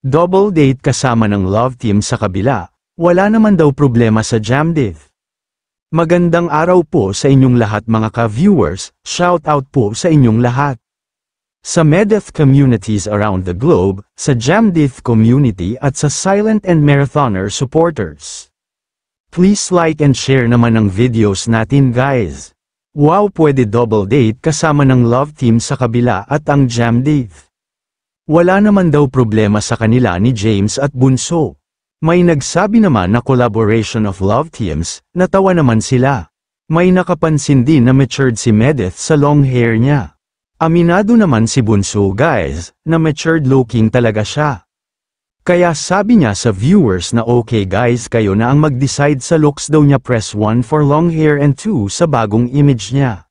Double date kasama ng love team sa kabila, wala naman daw problema sa Jamdith. Magandang araw po sa inyong lahat mga ka-viewers, shout out po sa inyong lahat. Sa Medeth communities around the globe, sa Jamdith community at sa Silent and Marathoner supporters. Please like and share naman ang videos natin guys. Wow, pwede double date kasama ng love team sa kabila at ang Jamdith. Wala naman daw problema sa kanila ni James at Bunso. May nagsabi naman na collaboration of love teams, natawa naman sila. May nakapansin din na matured si Medeth sa long hair niya. Aminado naman si Bunso guys, na matured looking talaga siya. Kaya sabi niya sa viewers na okay guys kayo na ang mag-decide sa looks daw niya, press 1 for long hair and 2 sa bagong image niya.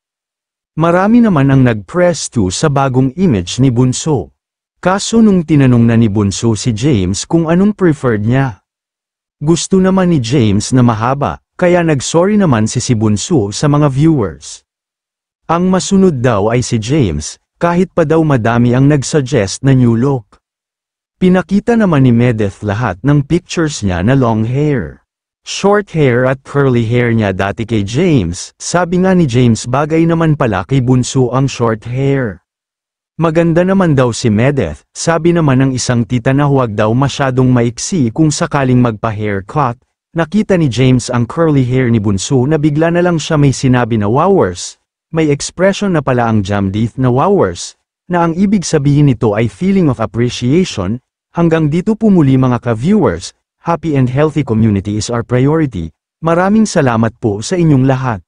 Marami naman ang nag-press 2 sa bagong image ni Bunso. Kaso nung tinanong na ni Bunso si James kung anong preferred niya. Gusto naman ni James na mahaba, kaya nag-sorry naman si Bunso sa mga viewers. Ang masunod daw ay si James, kahit pa daw madami ang nag-suggest na new look. Pinakita naman ni Medeth lahat ng pictures niya na long hair. Short hair at curly hair niya dati kay James, sabi nga ni James bagay naman pala kay Bunso ang short hair. Maganda naman daw si Medeth, sabi naman ng isang tita na huwag daw masyadong maiksi kung sakaling magpa-haircut. Nakita ni James ang curly hair ni Bunso na bigla na lang siya may sinabi na wowers. May expression na pala ang Jamdith na wowers, na ang ibig sabihin nito ay feeling of appreciation. Hanggang dito po muli mga ka-viewers, happy and healthy community is our priority. Maraming salamat po sa inyong lahat.